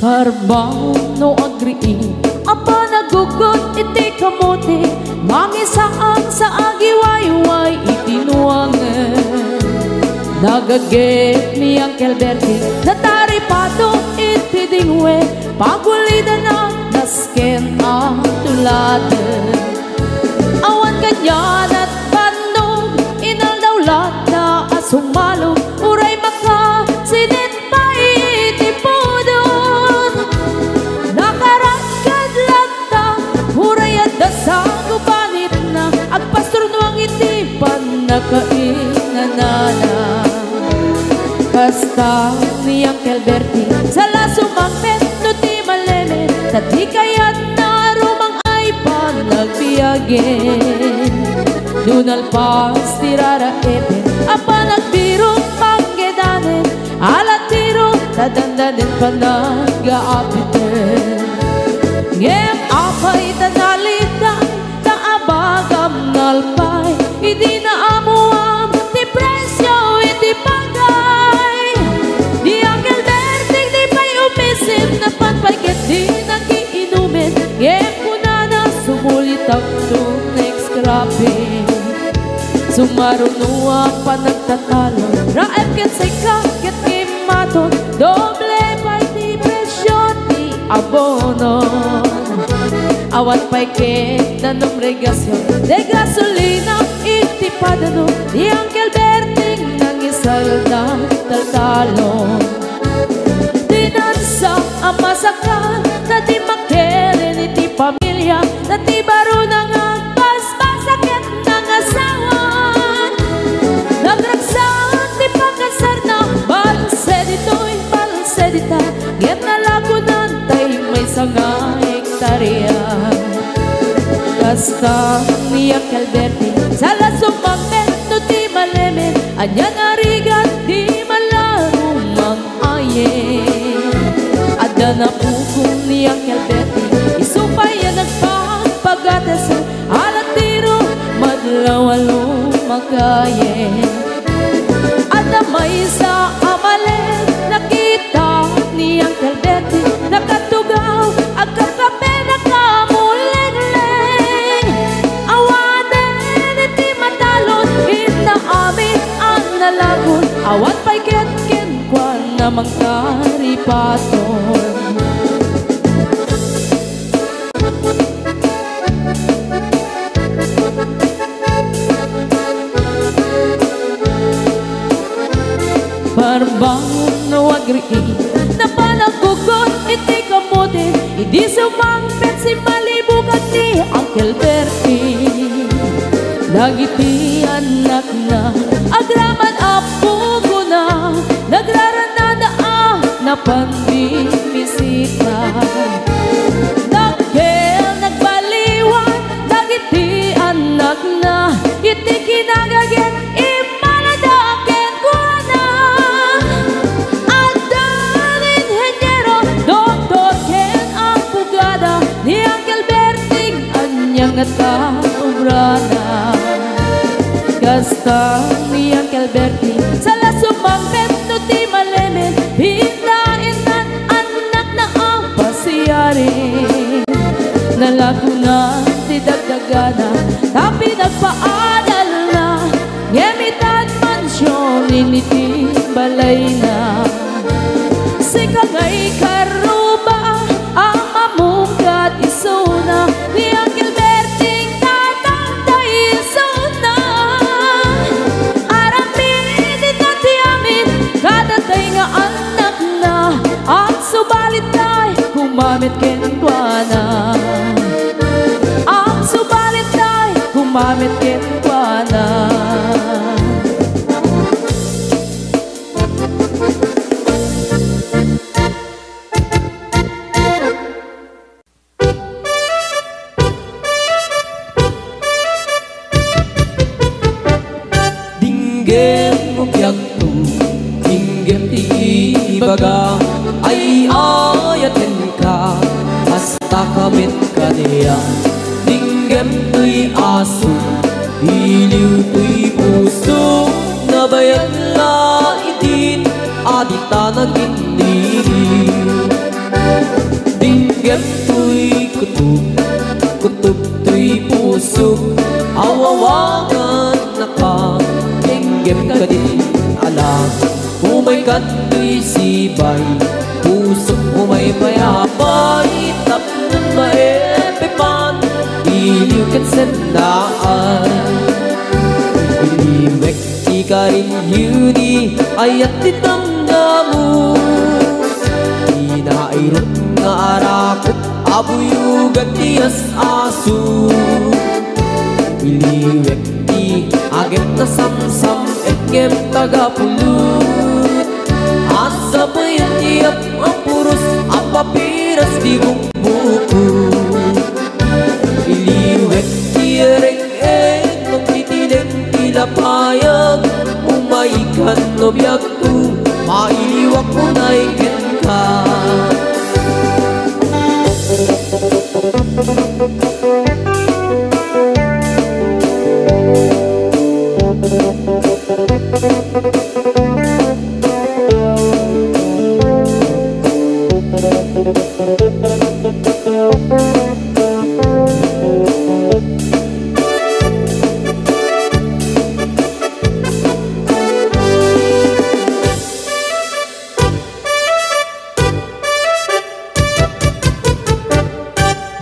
Parbaw no agree apa nagugot iti kamote mangisaan sa agiwayway itinuangan nagaget ni Uncle Bertie nataripato iti dingwe pagulida na nasken ang tulaten awan ganyan at bandog inaldawlat na asumalog uray maka sinit pa iti podon nakaragkad lata uray at dasang upanit na agpastor nuang iti panakainanana basta ni Uncle Bertie sala sumangpet no ti maleme tati kayat na rumang ay panagbiyagen dunalpas tirara epen apa nagbiro panggedanen alatiro tadandanen panag-aapiten ngem apay tanalita taabagam nalpay hindi na amuam ti presyo iti pagay di Uncle Bertie di pa'y umisim na panpagket di nagiinumin ngem kunana sumulit ang next grabe sumarunua pa nagtatalo raep ket seka ket kimaton doble pa'y ti presyo ti abonon awat pa'y ket nanong regasyon de gasolina iti padano di Uncle Bertie nang isalda taltalon dinansa ang masakan na di makeren iti pamilya na ti baro nang agpaspasaket ng asawan nagragsan ti pagkasar na balsedito'y balsedita ngem nalagunan tay may sanga hektarya basta ni Uncle Bertie sala sumangpet no ti malemen anya narigat di malarumang ayen adda na pukong ni Uncle Bertie isupay yan nagpapagatesan alatiro madlawalo magayen adda may sa amalen nakita ni Uncle Bertie nakatugaw agkakape nakamuling-ling awanen iti matalon inaamin ang nalagon awat pa'y ket-ken kwan namang karipaton parbaw no agree na panagugot iti kamote hindi sumangpet si malibugan ni Uncle Bertie nagiti anak na agraman apugo na nagraranada na panbimisita nagkel nagbaliwan nagiti anak na iti kinagagen imaladaken ko na adan inhenyero doktor ken ang pugada ni Uncle Bertie anyang nataobrana kasta ni Uncle Bertie sala sumangpet no ti malemen hindain nan anak na ang pasiyari nalagunan ti dagdagana tapi nagpaadal na ngemitan mansyon initi balay na sika ngay karuba ang mamungkat isuna ni Uncle Bertie tatangday isuna aramin iti amin kadatay nga anak na ang subalit ay kumamit kenkwana ang subalit ay kumamit kenkwana dinggem ugyagto dinggem ti ibaga ay ayaten ka hasta kamit ka niya dinggem Iliw to'y puso na bayag laidin adita nag-iniliw. Dinggem to'y kutub, kutub to'y puso awawangan naka. Dinggem ka din alam umay ka to'y sibay puso umay payapay tapnon maepepan iliw kat sendaan. Iliwek ika rin yuni ayat ditamdamu inairot nga arakot abuyugan tiyas asu. Iliwek ti agem na samsam etgem tagapulut asa payan tiap ang puros apapiras di bukbuku. Iliwek ti reng-eng no titiling tilapayag umaikan no biyagtu mailiwak mo na ikin ka.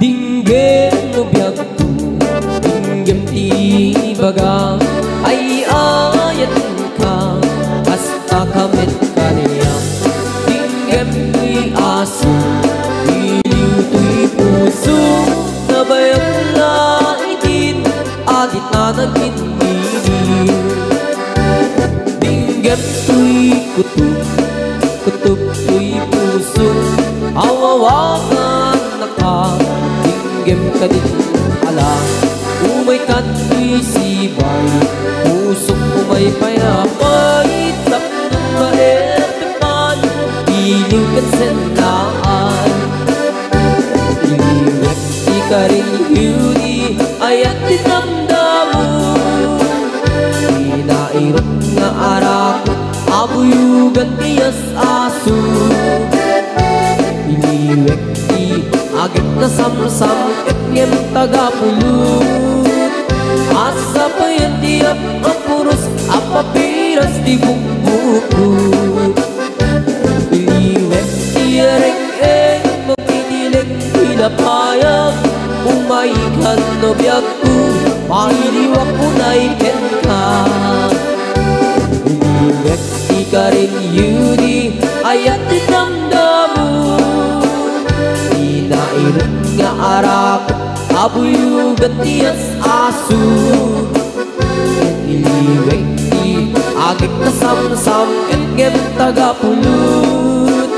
Dinggem mo biyagtu, dinggem ti baga ay ayat ka basta kamit ka niya. Dinggem to'y aso, iliw to'y puso na bayag laidin adit na nag-iniliw. Dinggem to'y kutub, kutub to'y puso awawangan naka. Dinggem ka din alam umay ka to'y sibay pusok umay payapay tapnon maepepan iliw kat sendaan. Iliwek ika rin yuni ayat dinamdamu inairot nga arakot abuyugan tiyas asu. Iliwek ti agit na samsam etngem tagapulut asa payan tiap ang puros apapiras di bukbukut. Iliwek ti reng-eng no titiling tilapayag umaikan no biyagtu mailiwak mo na iken ka. Iliwek ika rin yuni ayat dinamdamu inairot nga arakot abuyugan tiyas asu. Iliwek ti agit na samsam etngem tagapulut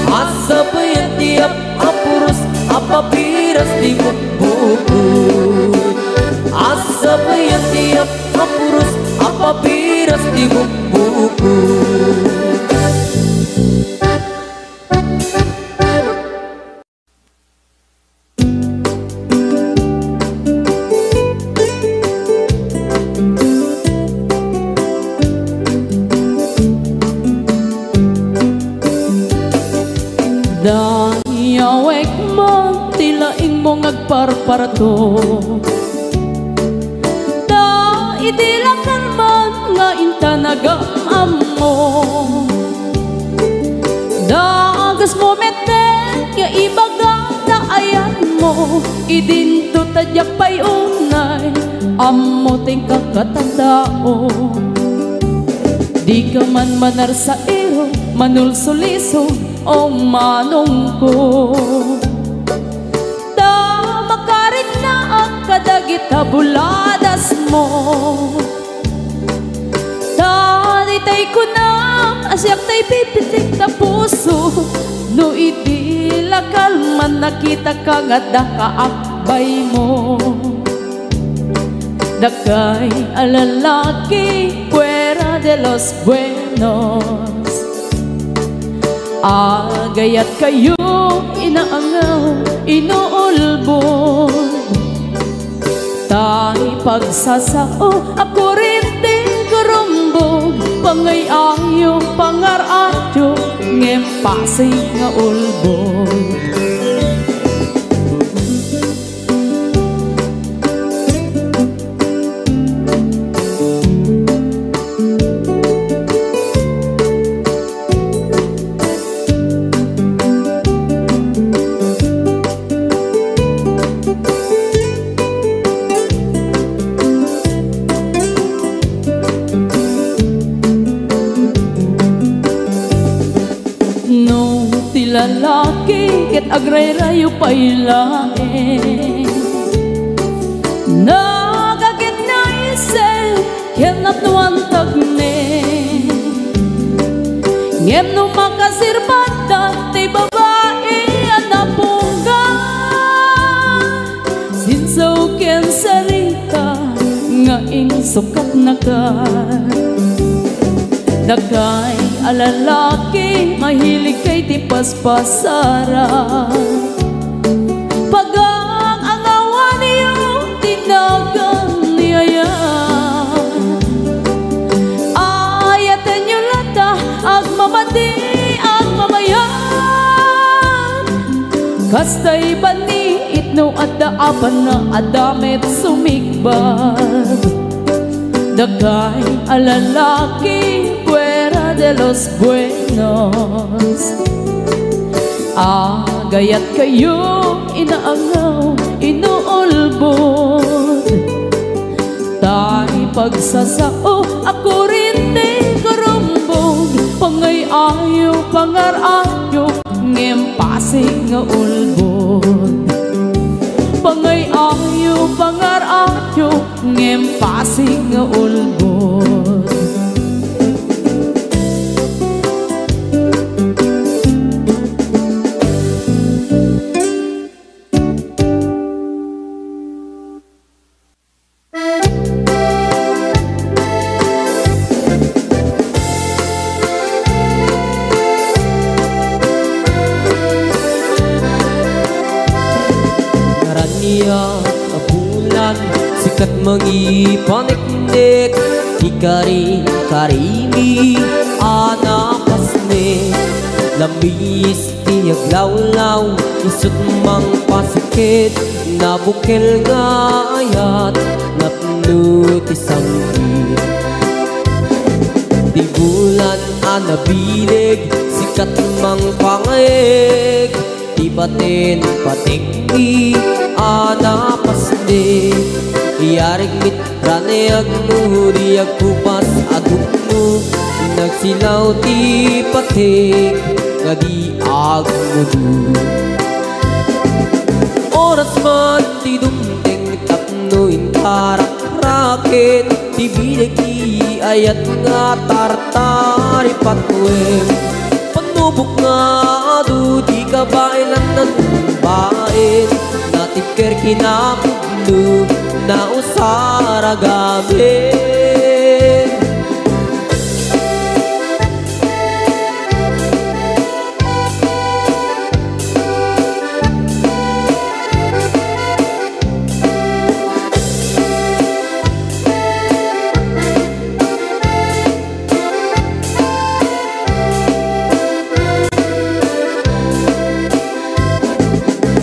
asa payan tiap ang puros apapiras di bukbukut. Asa payan tiap ang puros apapiras di bukbukut. Dayawek mo tilaing mo ngagparparato da idilakan man nga intanagam mo da agas mo meten nga ibaga da ayan mo idinto tadyak pay unay ammo ting kakatandao. Di ka man manar sa iro manulsuliso o manong ko da makarit na ang kadagit buladas mo da ditay ko na asyak tay pipitik na puso no idilakal man nakita ka nga da kaakbay mo dakay alalaki fuera de los buenos. Agayat kayo inaangaw, inuulbon Tayo pagsasao, ako rin din karumbog, pangayayo, pangaradyo, ngem pasay nga ulbog. Lalaki ket agray-rayo pailae nagagit na isel ken natuantag ne ngem no makasirbata ti babae anapungga sinsaw ken sarita nga ing sukat na ka dagay alalaki mahilig kay ti paspasara pagang angawan niyo tinagan niyaya ayatan niyo lata agmamati agmamayan kastay bani itno adda apan na adamet sumikbad dagay alalaki fuera de los buenos agayat kayo inaangaw inuulbod tayo pagsasao ako rin din karumbog pangayayo pangaradyo ngem pasig nga ulbod pangayayo pangaradyo ngem pasig nga ulbod. Sikat mangipanik-nik Ikarin-karimi Anapasne Lamis tiyaglaw-law Isut mang pasikit Nabukil nga ayat Napno tisanggit Di bulan anabilig Sikat mang pangayeg Di batin patinggi Anapasne Iyarig mitrane agno di agkupas agukno Nagsilaw ti patik Ngadi agmudu Oras man ti dumdeng tapno intarak rakit Ti bilig ti ayat nga tartari patwem Panubok nga adu di kabailan ng bain Natipker kinakudno na usara gabi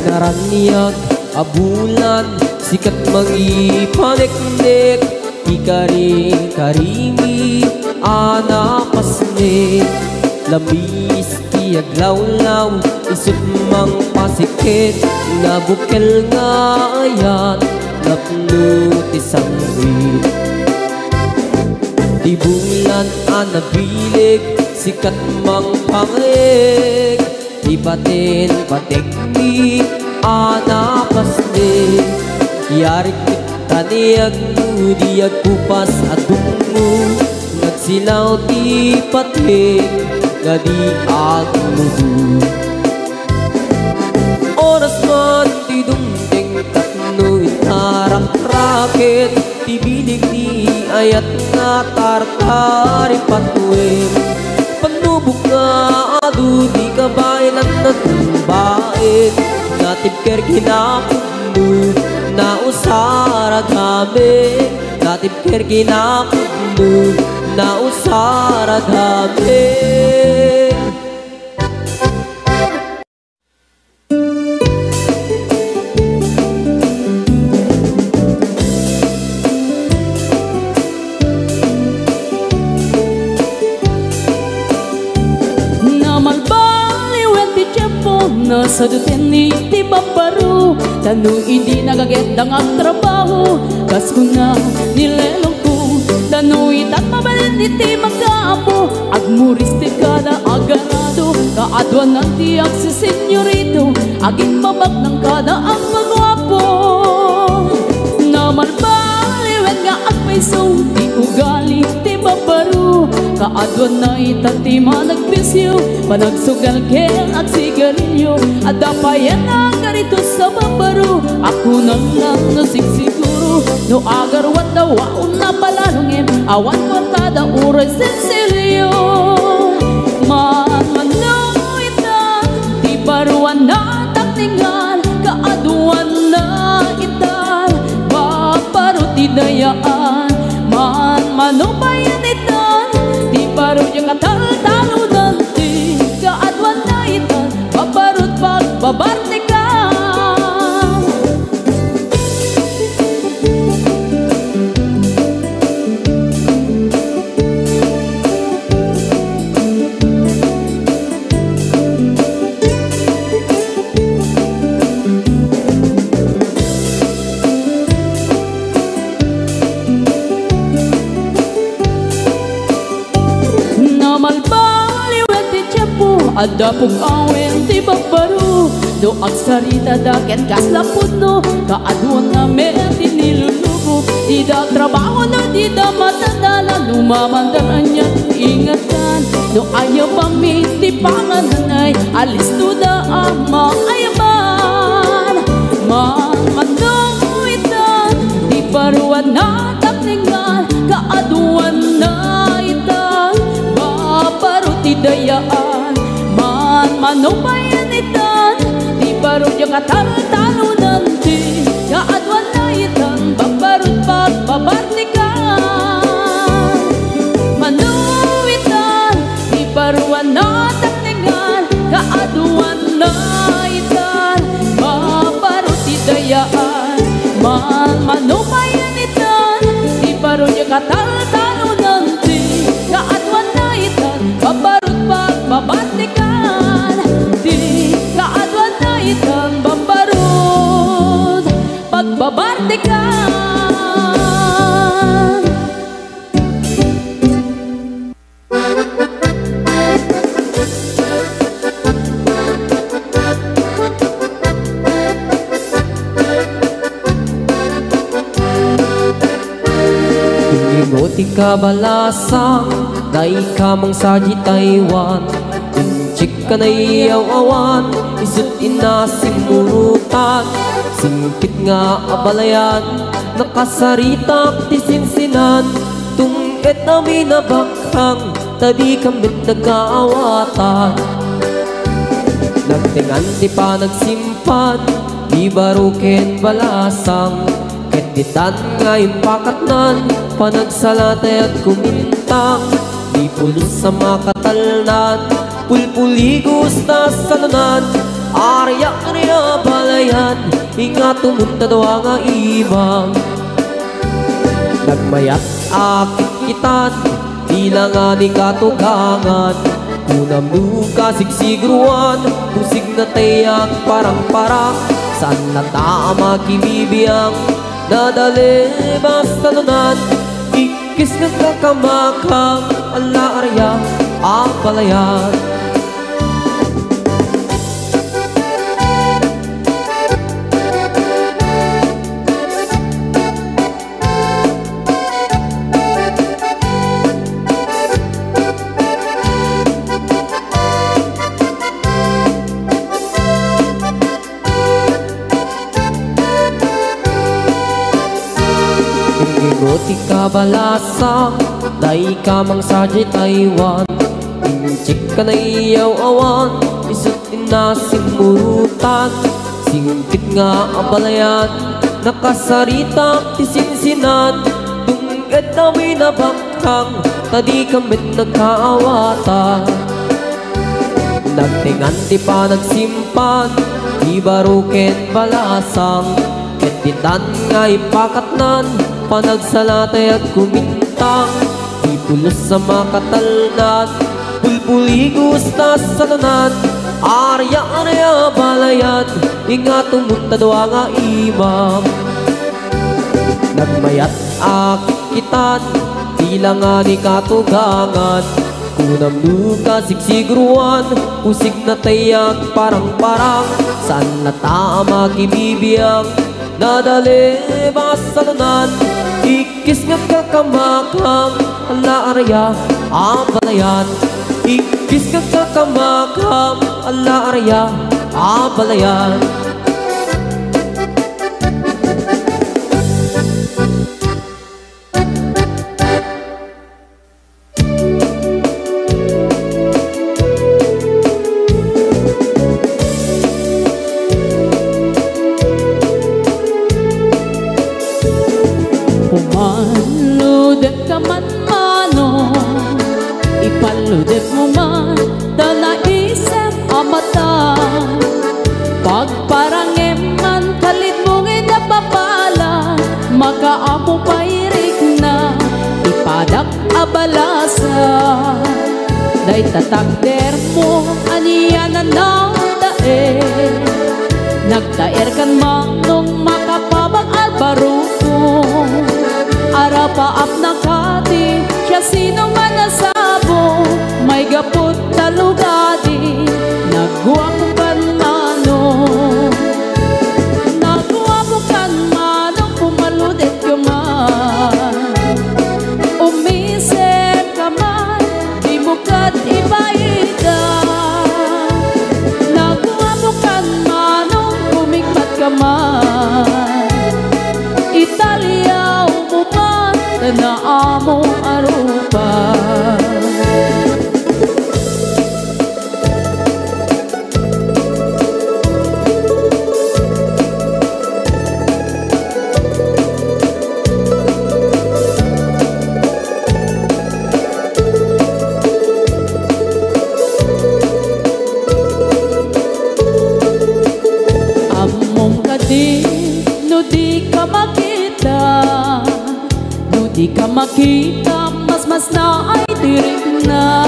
Naraniag abulan sikat mangipanik-nik Ikari-karimi anapasne Lamis tiyaglaw-law Isut mang pasikit Nabukil nga ayat Napno tisanggit Di bulan anabilig Sikat mang pangayeg Di batin patikmi Anapasne Yarik taniyag mo di agkupas adungo Nagsilaw ti patik Ngadi agmudu Oras man ti dumdeng tatno intarang rakit Ti bilig ni ayat nga tartari patwem Panubok nga adu di kabailan na tumbain Natipker kinakudno na usara dami natip kerginakudnu na usara dami. Sa dutin ni Tibabaru Tanong hindi nagagendang ang trabaho Kas ko na nilelong ko Tanong itat mabalin iti magkaapo Agmuriste ka na aganado Kaadwan ng tiyak si senyorito Aging babag ng kada ang pagwapo Naman baliwen nga at may so Di ugali Tibabaru Kaadwan na itati managbisyo Panagsugal kel at sigarilyo At dapayan na ganito sa babaro Ako na lang nasigsiguro No agarwat na waon na palalungin Awan kortada uray sensilyo Manuitan Di baruan na takningan Kaadwan na itan Babaro ti dayaan Manubayan itan Di baro yung katal-talo nanti Kaadwan na itan Babarot pagbabarte ka Ada pong awen ti babaro Do ang sarita daken kaslapod no Kaadwan na meron di nilulubo Di da trabaho na di da matadala Lumamandaran niya ingatan Do ayaw pamiti pangananay Alis to da ama ayaman Manuitan Di baruan na takningan Kaadwan na itan Babaro ti dayaan Manubayan itan Di baro yung katal-talo nanti Kaadwan na itan Babarot pagbabartikan Manuitan Di baruan na takningan Kaadwan na itan Babarot idayaan Manubayan itan Di baro yung katal-talo nanti Kaadwan na itan Babarot pagbabartikan Itang bambarod pagbabartikan Ingingoti ka balasang Dai ka mang saji Taiwan Inchik ka na iyaw-awan Isut inasimurutan Singkit nga abalayan Nakasaritak ti sinsinan Tungket namin na bakhang Tadi kambit nagkaawatan Nagtingan di pa nagsimpan Di baruken balasang Keditan nga impakatnan Panagsalatay at kumintang Di pulos sa makatalnan Pulpuligos na salunan Arya niya balayan Ingat tumunta daw nga ibang Nagmayat akit kitan Di lang nga ni katugangan Unam nuka sigsigruan Pusig na tayak parang-parang San na tama kimibiyang Nadali basta lunan Ikis ng kakamakang Ala arya ang balayan Ingingoti ka balasang Dai ka mang saji Taiwan Inchik ka na iyaw-awan Isut inasimurutan Singkit nga abalayan nakasarita ti sinsinan, tunggad namin na bakhang, tadi kami nagkaawata. Nagtingan ti pa nagsimpan, di baruken balasang, ket ditan nga ipakatnan, panagsalatay at kumintang, di pulos sa makatalnan, pulpuli gusta sa tanan, arya balayan, inga tumuntadwa nga imam. Nagmayat akitan, tila nga ni katugangan, kunam nuka sigsigruan, usig na tayag parang-parang, saan na tama kibibiyang, nadali basalunan, ikis nga kakamakang, ala arya abalayan, ikis nga kakamakang, ala arya abalayan. Pumaludet ka man mano, ipaludet mo man, danaisip amata. Pagparangem man kalit mong inapapala, makaamo pairik na, ipadak abalasa. Day tatakder mo, aniya na nadae, nagtaer kan manong makapabag albaruko. Arapaap na kati, siya sino man nasabo, may gapot talugadi, nagguwapo kan mano. Nagguwapo kan mano, pumaludet ka man, umisip ka man, di mo kat ibaida. Nagguwapo kan mano, kumikmat ka man, Italia umuman, na among arupa. Among kadi, no di ka makita, no di ka makita, mas na ay tirik na.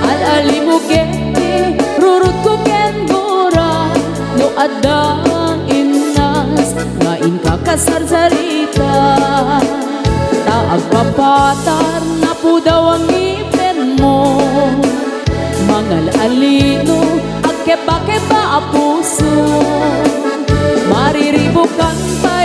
Alali mo geti, rurut ko ken mura, no adang inas, ngain ka kasarsarita. Taag papatar, na po daw ang ipin mo, mangal alino, agkeba-keba a puso, mariribukan pa